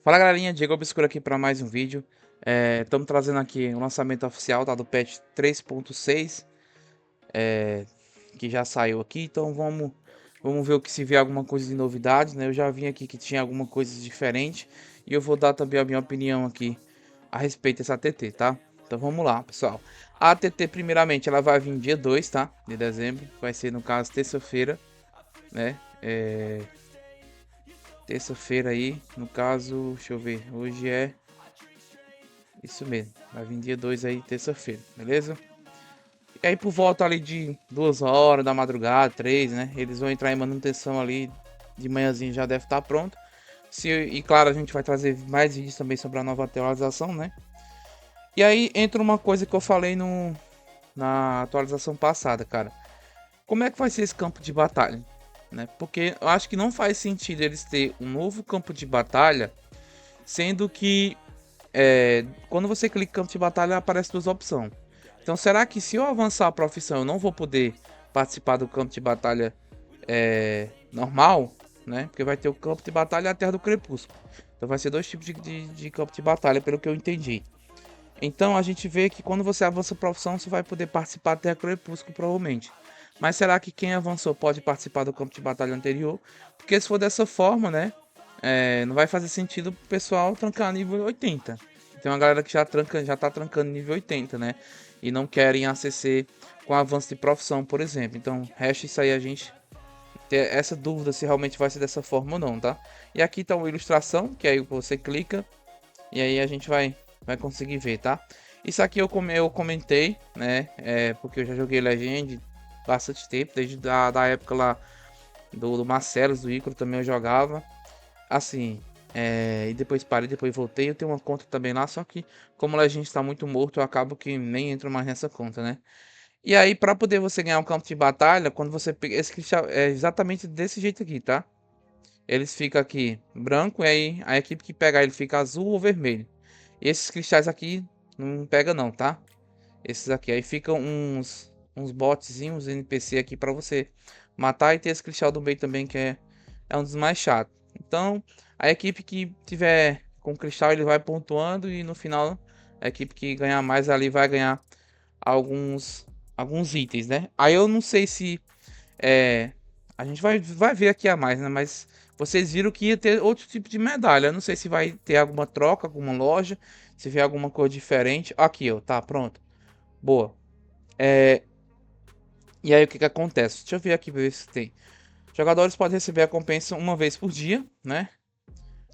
Fala galerinha, Diego Obscuro aqui para mais um vídeo. Estamos trazendo aqui o lançamento oficial, tá, do patch 3.6, que já saiu aqui. Então vamos ver o que se vier alguma coisa de novidades, né? Eu já vim aqui que tinha alguma coisa diferente e eu vou dar também a minha opinião aqui a respeito dessa ATT, tá? Então vamos lá, pessoal. A ATT primeiramente ela vai vir dia 2, tá? De dezembro, vai ser no caso terça-feira, né? Terça-feira aí, no caso, deixa eu ver, hoje é isso mesmo, vai vir dia 2 aí, terça-feira, beleza? E aí por volta ali de 2 horas da madrugada, 3, né? Eles vão entrar em manutenção ali, de manhãzinho já deve estar pronto. E claro, a gente vai trazer mais vídeos também sobre a nova atualização, né? E aí entra uma coisa que eu falei na atualização passada, cara. Como é que vai ser esse campo de batalha? Né? Porque eu acho que não faz sentido eles ter um novo campo de batalha, sendo que quando você clica em campo de batalha aparece duas opções. Então será que se eu avançar a profissão eu não vou poder participar do campo de batalha normal, né? Porque vai ter o campo de batalha e a Terra do Crepúsculo. Então vai ser dois tipos de campo de batalha, pelo que eu entendi. Então a gente vê que quando você avança a profissão você vai poder participar da Terra do Crepúsculo provavelmente. Mas será que quem avançou pode participar do campo de batalha anterior? Porque se for dessa forma, né? Não vai fazer sentido o pessoal trancar nível 80. Tem uma galera que já tá trancando nível 80, né? E não querem ACC com avanço de profissão, por exemplo. Então, resta isso aí a gente ter essa dúvida se realmente vai ser dessa forma ou não, tá? E aqui tá uma ilustração, que aí você clica e aí a gente vai conseguir ver, tá? Isso aqui eu comentei, né? Porque eu já joguei Legend bastante tempo, desde da época lá do Marcelos, do Icaro também eu jogava. Assim, e depois parei, depois voltei. Eu tenho uma conta também lá, só que como a gente está muito morto, eu acabo que nem entro mais nessa conta, né? E aí, para poder você ganhar um campo de batalha, quando você pega esse cristal, é exatamente desse jeito aqui, tá? Eles ficam aqui branco, e aí a equipe que pegar ele fica azul ou vermelho. E esses cristais aqui não pega não, tá? Esses aqui, aí ficam uns botzinhos, NPC aqui para você matar, e ter esse cristal do meio também que é um dos mais chatos. Então, a equipe que tiver com cristal ele vai pontuando e no final a equipe que ganhar mais ali vai ganhar alguns alguns itens, né? Aí eu não sei se é a gente vai ver aqui a mais, né? Mas vocês viram que ia ter outro tipo de medalha. Eu não sei se vai ter alguma troca, alguma loja, se vier alguma coisa diferente. Aqui, ó, tá pronto. Boa. E aí o que que acontece? Deixa eu ver aqui ver se tem. Jogadores podem receber a compensa uma vez por dia, né?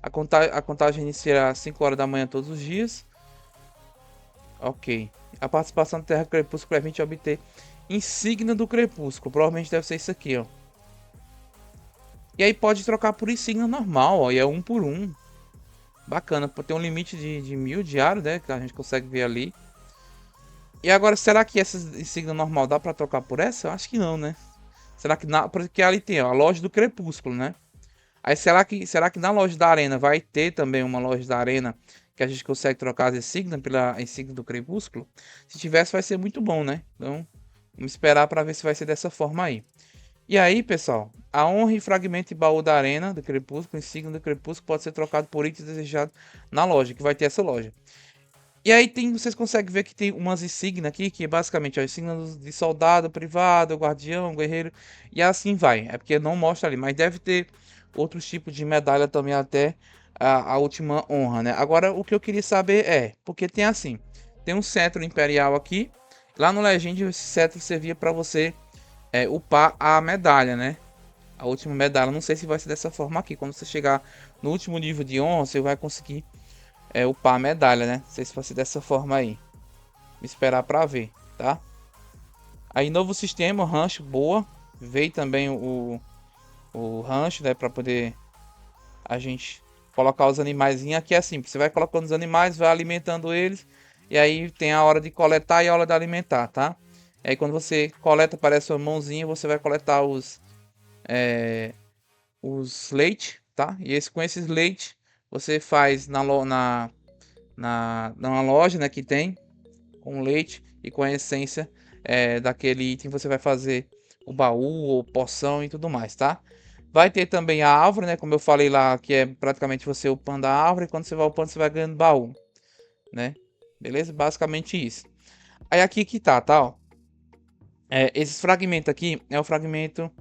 A contagem iniciará às 5 horas da manhã todos os dias. Ok. A participação da Terra Crepúsculo permite obter insígnia do Crepúsculo. Provavelmente deve ser isso aqui, ó. E aí pode trocar por insígnia normal, ó. E é um por um. Bacana. Tem um limite de 1000 diário, né? Que a gente consegue ver ali. E agora, será que essa insígnia normal dá pra trocar por essa? Eu acho que não, né? Será que porque ali tem, ó, a loja do Crepúsculo, né? Aí será que na loja da Arena vai ter também uma loja da Arena que a gente consegue trocar as insígnias pela insígnia do Crepúsculo? Se tivesse vai ser muito bom, né? Então, vamos esperar para ver se vai ser dessa forma aí. E aí, pessoal, a honra e fragmento e baú da Arena do Crepúsculo, insígnia do Crepúsculo pode ser trocado por itens desejados na loja, que vai ter essa loja. E aí vocês conseguem ver que tem umas insígnias aqui, que é basicamente a insígnia de soldado, privado, guardião, guerreiro, e assim vai. É porque não mostra ali, mas deve ter outros tipos de medalha também até a última honra, né? Agora, o que eu queria saber porque tem assim, tem um cetro imperial aqui, lá no Legend esse cetro servia para você upar a medalha, né? A última medalha, não sei se vai ser dessa forma aqui, quando você chegar no último nível de honra, você vai conseguir upar a medalha, né? Não sei se vai ser dessa forma aí. Me esperar pra ver, tá? Aí novo sistema, rancho, boa. Veio também o rancho, né? Pra poder a gente colocar os animais aqui é assim. Você vai colocando os animais, vai alimentando eles. E aí tem a hora de coletar e a hora de alimentar, tá? Aí quando você coleta, aparece uma mãozinha, você vai coletar os leite, tá? E com esses leite você faz numa loja, né, que tem com leite e com a essência daquele item você vai fazer o baú ou poção e tudo mais, tá? Vai ter também a árvore, né? Como eu falei lá, que é praticamente você upando a árvore. Quando você vai upando, você vai ganhando baú, né? Beleza? Basicamente isso. Aí aqui que tá, tá? Ó. Esses fragmentos aqui é o fragmento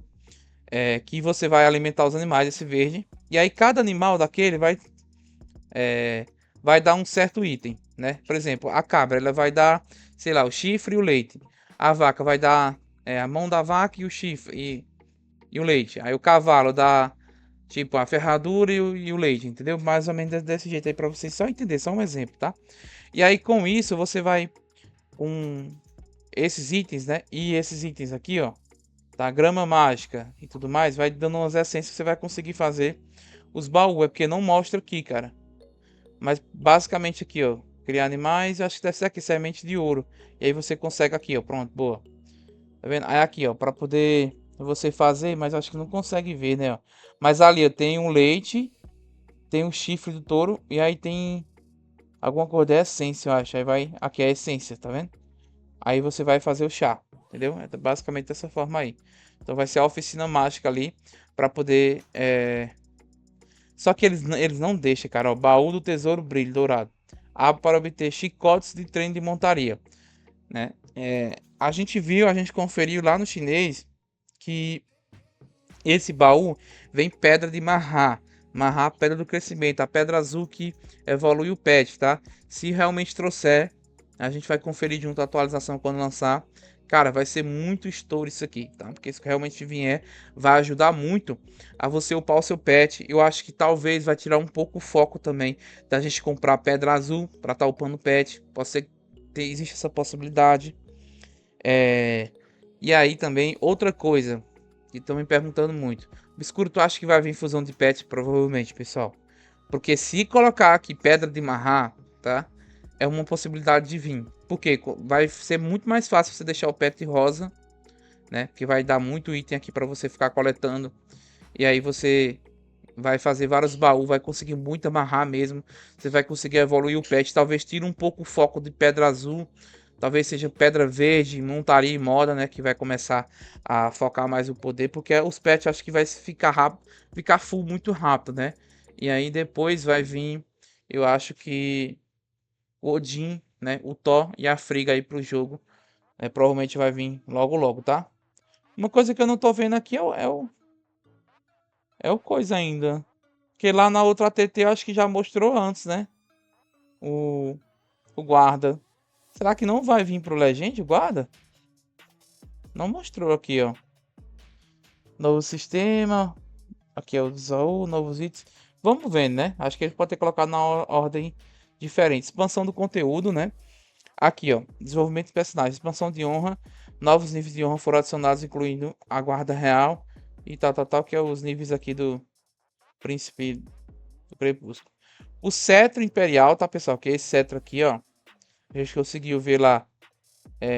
que você vai alimentar os animais, esse verde. E aí cada animal daquele é, vai dar um certo item, né? Por exemplo, a cabra, ela vai dar, sei lá, o chifre e o leite. A vaca vai dar a mão da vaca e o chifre e o leite. Aí o cavalo dá, tipo, a ferradura e o leite, entendeu? Mais ou menos desse jeito aí para vocês só entender, só um exemplo, tá? E aí com isso você vai com esses itens, né? E esses itens aqui, ó, tá? Grama mágica e tudo mais, vai dando umas essências que você vai conseguir fazer os baús, é porque não mostra aqui, cara. Mas basicamente aqui, ó, criar animais, eu acho que deve ser aqui, semente de ouro. E aí você consegue aqui, ó, pronto, boa. Tá vendo? Aí aqui, ó, para poder você fazer, mas eu acho que não consegue ver, né, ó. Mas ali, ó, tem um leite, tem um chifre do touro e aí tem alguma coisa de essência, eu acho. Aí vai, aqui é a essência, tá vendo? Aí você vai fazer o chá, entendeu? É basicamente dessa forma aí. Então vai ser a oficina mágica ali para poder Só que eles não deixam, cara, ó, baú do tesouro brilho dourado. Abre para obter chicotes de trem de montaria, né? A gente viu, a gente conferiu lá no chinês que esse baú vem pedra de marrar. Marrar a pedra do crescimento, a pedra azul que evolui o pet, tá? Se realmente trouxer, a gente vai conferir junto a atualização quando lançar. Cara, vai ser muito estouro isso aqui, tá? Porque se realmente vier, vai ajudar muito a você upar o seu pet. Eu acho que talvez vai tirar um pouco o foco também da gente comprar pedra azul para estar upando o pet. Pode ser que existe essa possibilidade. E aí também, outra coisa que estão me perguntando muito. Obscuro, tu acha que vai vir fusão de pet? Provavelmente, pessoal. Porque se colocar aqui pedra de marrar, tá? É uma possibilidade de vir. Porque vai ser muito mais fácil você deixar o pet rosa, né? Porque vai dar muito item aqui para você ficar coletando. E aí você vai fazer vários baús, vai conseguir muito amarrar mesmo. Você vai conseguir evoluir o pet. Talvez tire um pouco o foco de pedra azul. Talvez seja pedra verde, montaria e moda, né? Que vai começar a focar mais o poder. Porque os pets acho que vai ficar rápido, ficar full muito rápido, né? E aí depois vai vir, eu acho que o Odin, né? O Thor e a Frigga aí pro jogo. Provavelmente vai vir logo logo, tá? Uma coisa que eu não tô vendo aqui é o coisa ainda. Porque lá na outra ATT eu acho que já mostrou antes, né? O, o guarda. Será que não vai vir pro Legend o guarda? Não mostrou aqui, ó. Novo sistema. Aqui é o Zaul, novos itens. Vamos vendo, né? Acho que ele pode ter colocado na ordem diferente. Expansão do conteúdo, né? Aqui, ó. Desenvolvimento de personagens. Expansão de honra. Novos níveis de honra foram adicionados, incluindo a guarda real. E tal, que é os níveis aqui do príncipe do crepúsculo. O cetro imperial, tá, pessoal? Que é esse cetro aqui, ó. A gente conseguiu ver lá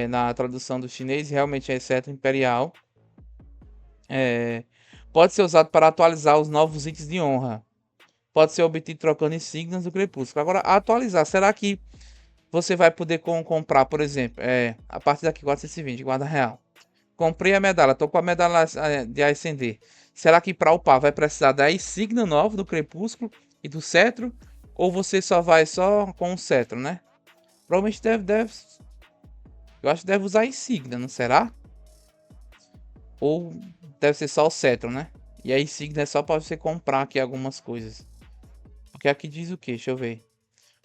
na tradução do chinês. Realmente é cetro imperial. Pode ser usado para atualizar os novos itens de honra. Pode ser obtido trocando insígnias do crepúsculo. Agora, atualizar. Será que você vai poder comprar, por exemplo, a partir daqui 420, guarda real. Comprei a medalha, tô com a medalha de ascender. Será que para upar vai precisar da insígnia nova do crepúsculo e do cetro? Ou você só vai só com o cetro, né? Provavelmente deve. Eu acho que deve usar a insígnia, não será? Ou deve ser só o cetro, né? E a insígnia é só para você comprar aqui algumas coisas. Porque aqui diz o que? Deixa eu ver.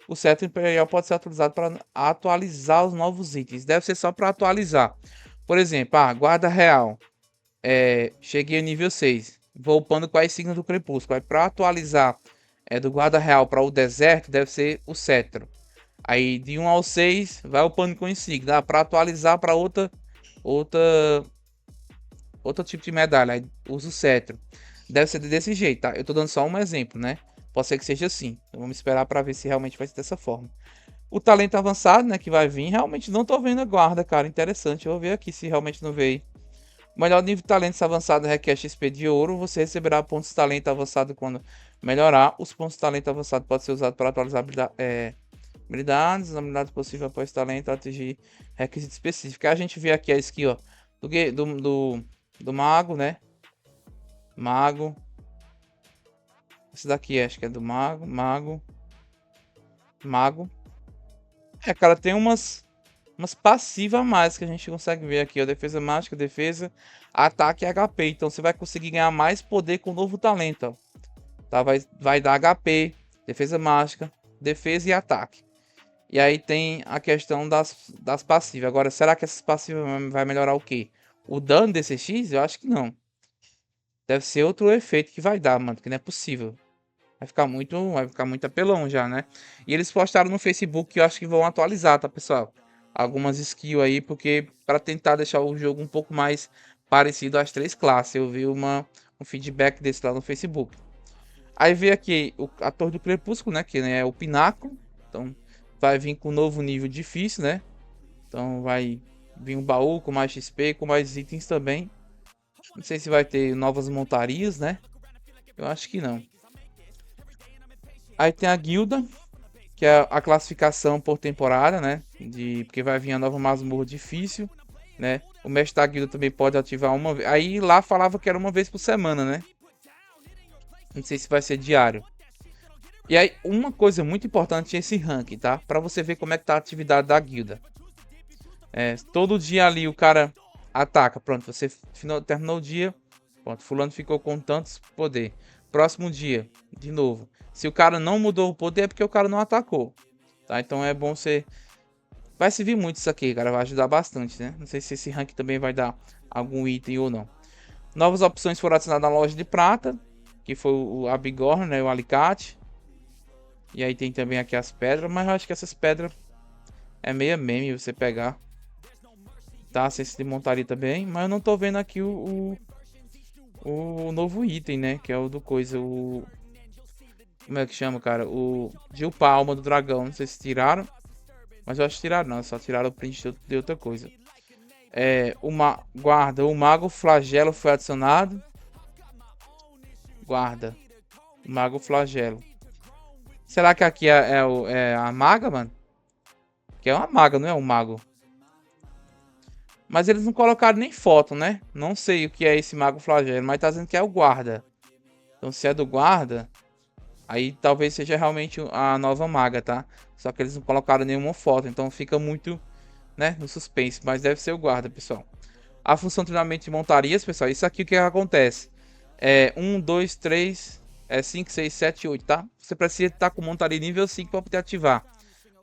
O cetro imperial pode ser atualizado para atualizar os novos itens. Deve ser só para atualizar. Por exemplo, guarda real. Cheguei a nível 6. Vou upando com a insígnia do crepúsculo. Para atualizar do guarda real para o deserto, deve ser o cetro. Aí de 1 ao 6, vai upando com insígnia. Para atualizar para outra outro tipo de medalha. Aí usa o cetro. Deve ser desse jeito, tá? Eu tô dando só um exemplo, né? Pode ser que seja assim. Então vamos esperar para ver se realmente vai ser dessa forma. O talento avançado, né, que vai vir, realmente não tô vendo a guarda, cara. Interessante. Eu vou ver aqui se realmente não veio. O melhor nível de talentos avançado requer XP de ouro. Você receberá pontos de talento avançado quando melhorar. Os pontos de talento avançado podem ser usados para atualizar habilidades. As habilidades possíveis após talento atingir requisito específico. A gente vê aqui a skill, ó, do mago, né? Mago. Esse daqui acho que é do Mago. Mago. É, cara, tem umas passivas a mais que a gente consegue ver aqui, ó. Defesa mágica, defesa, ataque e HP. Então você vai conseguir ganhar mais poder com o novo talento, ó. Tá? Vai dar HP, defesa mágica, defesa e ataque. E aí tem a questão das passivas. Agora, será que essas passivas vai melhorar o quê? O dano desse X? Eu acho que não. Deve ser outro efeito que vai dar, mano, que não é possível. Vai ficar muito apelão já, né? E eles postaram no Facebook que eu acho que vão atualizar, tá, pessoal? Algumas skills aí, porque para tentar deixar o jogo um pouco mais parecido às três classes. Eu vi um feedback desse lá no Facebook. Aí veio aqui a Torre do Crepúsculo, né? Que é o pináculo. Então vai vir com um novo nível difícil, né? Então vai vir um baú com mais XP, com mais itens também. Não sei se vai ter novas montarias, né? Eu acho que não. Aí tem a guilda, que é a classificação por temporada, né? Porque vai vir a nova masmorra difícil, né? O mestre da guilda também pode ativar uma vez. Aí lá falava que era uma vez por semana, né? Não sei se vai ser diário. E aí, uma coisa muito importante é esse rank, tá? Pra você ver como é que tá a atividade da guilda. Todo dia ali o cara ataca. Pronto, você terminou o dia. Pronto, fulano ficou com tantos poder. Próximo dia, de novo. Se o cara não mudou o poder é porque o cara não atacou. Tá? Então é bom você... Vai servir muito isso aqui, cara. Vai ajudar bastante, né? Não sei se esse rank também vai dar algum item ou não. Novas opções foram adicionadas na loja de prata. Que foi a bigorna, né? O alicate. E aí tem também aqui as pedras. Mas eu acho que essas pedras é meio meme você pegar. Tá? Sem se montaria também. Mas eu não tô vendo aqui o novo item, né? Que é o do coisa. Como é que chama, cara? O de upar a alma do dragão. Não sei se tiraram. Mas eu acho que tiraram, não. Só tiraram o print de outra coisa. Guarda. O mago flagelo foi adicionado. Guarda. O mago flagelo. Será que aqui é a maga, mano? Que é uma maga, não é um mago. Mas eles não colocaram nem foto, né? Não sei o que é esse mago flagelo, mas tá dizendo que é o guarda. Então se é do guarda, aí talvez seja realmente a nova maga, tá? Só que eles não colocaram nenhuma foto, então fica muito, né, no suspense. Mas deve ser o guarda, pessoal. A função de treinamento de montarias, pessoal, isso aqui o que acontece? 1, 2, 3, 5, 6, 7, 8, tá? Você precisa estar com montaria nível 5 para poder ativar.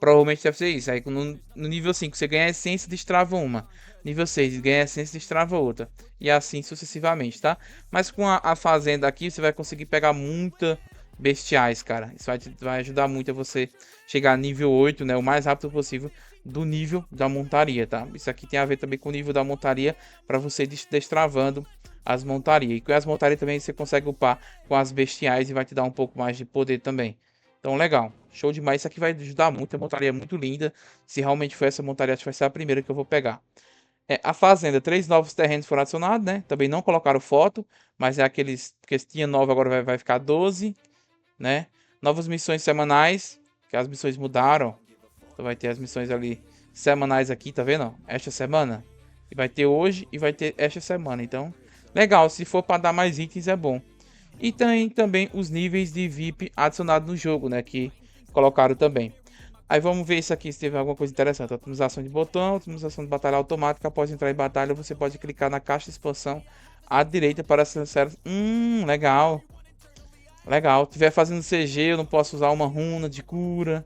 Provavelmente deve ser isso. Aí no nível 5 você ganha a essência e destrava uma. Nível 6 ganha a essência e destrava outra. E assim sucessivamente, tá? Mas com a fazenda aqui você vai conseguir pegar muita bestiais, cara. Isso vai ajudar muito a você chegar a nível 8, né? O mais rápido possível do nível da montaria, tá? Isso aqui tem a ver também com o nível da montaria para você destravando as montarias. E com as montarias também você consegue upar com as bestiais e vai te dar um pouco mais de poder também. Então, legal. Show demais. Isso aqui vai ajudar muito. A montaria é muito linda. Se realmente for essa montaria, acho que vai ser a primeira que eu vou pegar. A fazenda, 3 novos terrenos foram adicionados, né? Também não colocaram foto, mas é aqueles que tinha 9, agora vai ficar 12, né? Novas missões semanais, que as missões mudaram. Então vai ter as missões ali semanais aqui, tá vendo? Esta semana. E vai ter hoje e vai ter esta semana. Então, legal. Se for para dar mais itens, é bom. E tem também os níveis de VIP adicionados no jogo, né? Que colocaram também. Aí vamos ver isso aqui se teve alguma coisa interessante. Otimização de botão, otimização de batalha automática. Após entrar em batalha, você pode clicar na caixa de expansão à direita para acessar. Legal. Legal. Tiver fazendo CG, eu não posso usar uma runa de cura.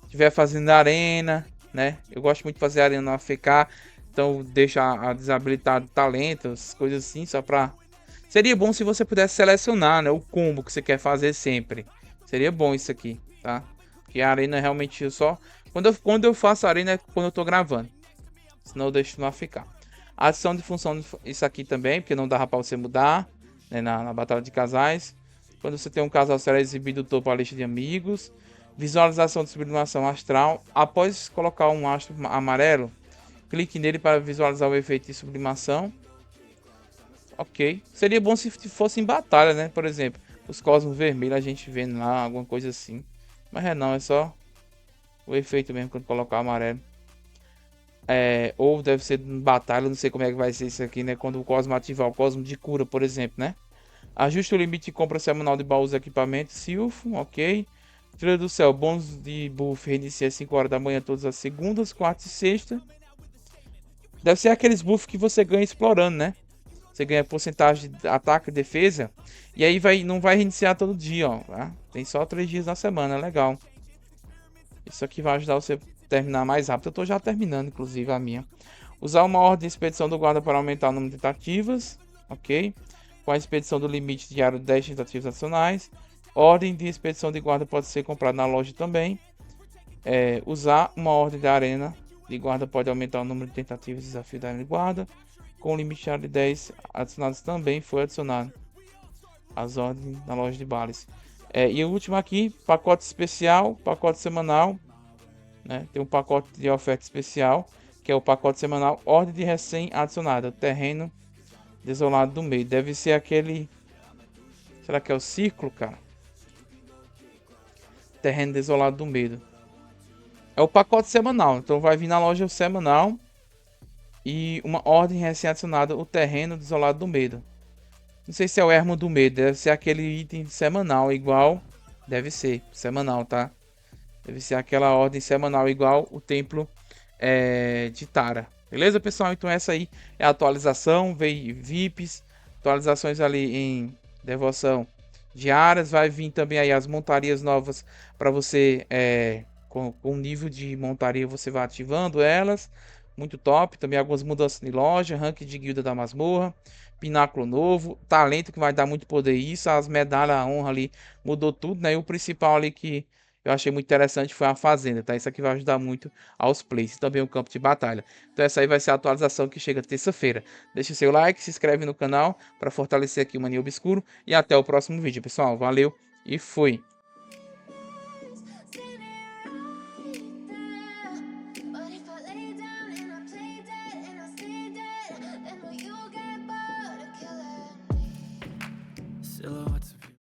Tiver fazendo arena, né? Eu gosto muito de fazer arena na AFK. Então deixa a desabilitar talentos, coisas assim, só pra... Seria bom se você pudesse selecionar, né, o combo que você quer fazer sempre. Seria bom isso aqui, tá? Porque a arena realmente só... Quando eu faço a arena é quando eu tô gravando. Senão eu deixo no AFK. Adição de função, isso aqui também, porque não dava pra você mudar, né, na batalha de casais. Quando você tem um casal, será exibido topo a lista de amigos. Visualização de sublimação astral. Após colocar um astro amarelo, clique nele para visualizar o efeito de sublimação. Ok. Seria bom se fosse em batalha, né? Por exemplo, os cosmos vermelhos a gente vendo lá, alguma coisa assim. Mas não, é só o efeito mesmo quando colocar amarelo. Ou deve ser em batalha, não sei como é que vai ser isso aqui, né? Quando o cosmo ativar o cosmo de cura, por exemplo, né? Ajuste o limite de compra semanal de baús e equipamentos, Silfo, ok. Trilha do Céu, bônus de buff, reinicia às 5 horas da manhã todas as segundas, quartas e sexta. Deve ser aqueles buffs que você ganha explorando, né? Você ganha porcentagem de ataque e defesa. E aí não vai reiniciar todo dia, ó. Tá? Tem só 3 dias na semana, legal. Isso aqui vai ajudar você a terminar mais rápido. Eu tô já terminando, inclusive, a minha. Usar uma ordem de expedição do guarda para aumentar o número de tentativas. Ok. Com a expedição do limite diário de 10 tentativas adicionais. Ordem de expedição de guarda pode ser comprada na loja também. Usar uma ordem de arena de guarda pode aumentar o número de tentativas de desafio da arena de guarda. Com o limite diário de 10 adicionados também foi adicionado as ordens na loja de bares. E o último aqui, pacote especial, pacote semanal. Né? Tem um pacote de oferta especial, que é o pacote semanal ordem de recém adicionada, terreno desolado do meio. Deve ser aquele... Será que é o círculo, cara? Terreno desolado do meio. É o pacote semanal, então vai vir na loja semanal e uma ordem recém-adicionada, o terreno desolado do medo. Não sei se é o ermo do medo, deve ser aquele item semanal igual, deve ser semanal, tá? Deve ser aquela ordem semanal igual o templo de Tara. Beleza, pessoal? Então essa aí é a atualização, veio VIPs, atualizações ali em devoção diárias, vai vir também aí as montarias novas para você com o nível de montaria você vai ativando elas, muito top. Também algumas mudanças de loja, ranking de guilda da masmorra, pináculo novo, talento que vai dar muito poder, isso, as medalhas, a honra ali, mudou tudo, né? E o principal ali que eu achei muito interessante foi a fazenda, tá? Isso aqui vai ajudar muito aos plays e também o campo de batalha. Então essa aí vai ser a atualização que chega terça-feira. Deixe seu like, se inscreve no canal para fortalecer aqui o Mania Obscuro e até o próximo vídeo, pessoal. Valeu e fui! Silhouettes of